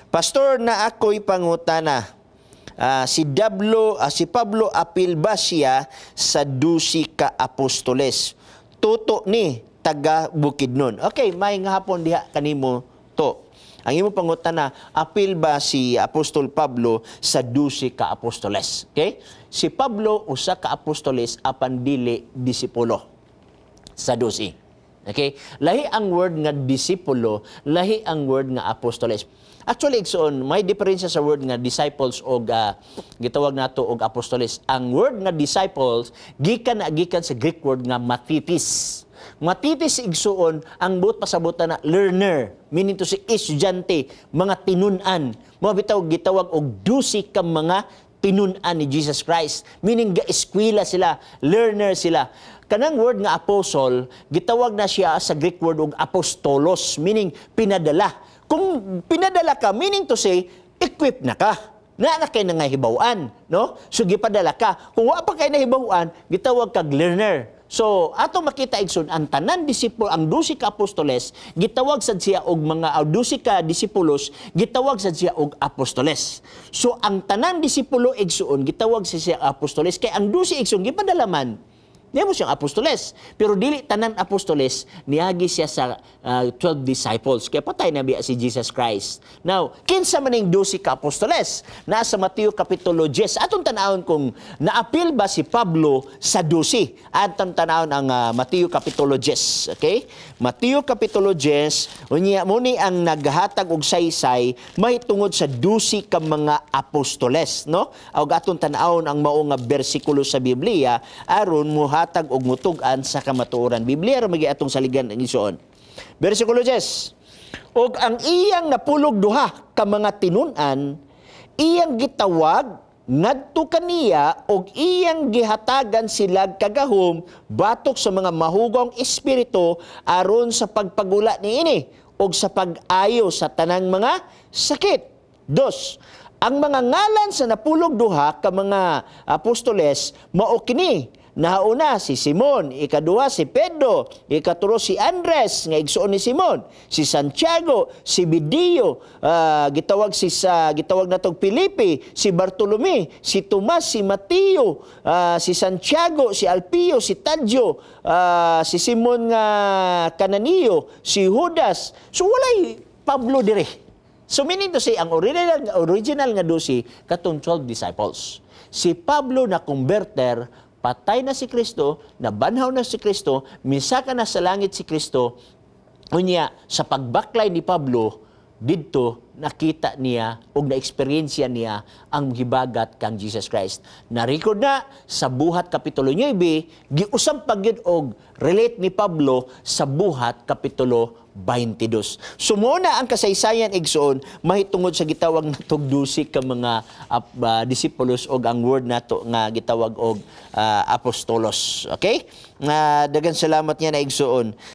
Pastor, na ako'y pangutana. Si Pablo apil ba siya sa 12 ka apostoles? Tuto ni taga Bukidnon. Okay, may nga hapon diha kanimo to. Ang imo pangutana, apil ba si Apostol Pablo sa 12 ka apostoles? Okay? Si Pablo usa ka apostoles apan dili disipulo sa 12. Okay? Lahi ang word nga disipulo, lahi ang word nga apostoles. Actually, igsoon, may diferensya sa word nga disciples o gitawag nato og apostoles. Ang word nga disciples, gikan sa Greek word nga matitis. Matitis igsoon, ang buot pasabutan na learner, meaning to si estudyante, mga tinun-an. Mga gitawag og 12 ka mga tinun-an ni Jesus Christ. Meaning ga-eskwela sila, learner sila. Kanang word nga apostle, gitawag na siya sa Greek word og apostolos, meaning pinadala. Kung pinadala ka, meaning to say, equip na ka. Na kay nangahibawaan, no? So gipadala ka. Kung wa pa kay nahibawaan, gitawag kag learner. So, ato makita igsoon ang tanan disipulo, ang 12 ka apostoles, gitawag sad siya og mga 12 ka disipulos, gitawag sad siya og apostoles. So, ang tanan disipulo igsoon, gitawag siya apostoles kay ang 12 igsoon gipadala man. Niya mo siyang apostoles. Pero dili tanan apostoles, niagi siya sa 12 disciples. Kaya patay na biya si Jesus Christ. Now, kinsa man yung 12 ka apostoles? Nasa Mateo Kapitulo 10. Atong tanawon kung naapil ba si Pablo sa 12. Atong tanawon ang Mateo Kapitulo 10. Okay? Mateo Kapitulo 10, muni ang naghatag og saysay, mahitungod sa 12 ka mga apostoles. No? Og atong tanawon ang mao nga bersikulo sa Biblia, aron mo hatag og mutugan sa kamatuoran. Biblia ra magi atong saligan ang isuon. Bersikulo 10. Og ang iyang napulog duha ka mga tinun-an, iyang gitawag ngadto kaniya og iyang gihatagan sila kagahom batok sa mga mahugong espiritu aron sa pagpagula niini og sa pag-ayo sa tanang mga sakit. 2. Ang mga ngalan sa napulog duha ka mga apostoles mao kini. Nauna si Simon, ikaduha si Pedro, ikatulo si Andres, nga igsuon ni Simon, si Santiago, si Bidio, gitawag natong Felipe, si Bartolome, si Tomas, si Mateo, si Santiago, si Alpio, si Tadyo, si Simon nga Cananio, si Judas. So walay Pablo dire. So meaning to say, ang original nga 12, katong 12 disciples. Si Pablo na converter, patay na si Kristo, nabanhaw na si Kristo, misaka na sa langit si Kristo. Unya, sa pagbaklay ni Pablo, didto nakita niya o na-experiensya niya ang hibagat kang Jesus Christ. Na-record na sa Buhat Kapitulo 9, giusab pagyud og relate ni Pablo sa Buhat Kapitulo 22. Sumuna ang kasaysayan igsoon mahitungod sa gitawag natog 12 ka mga disipulos og ang word nato nga gitawag og apostolos. Okay? Daghang salamat niya na igsoon.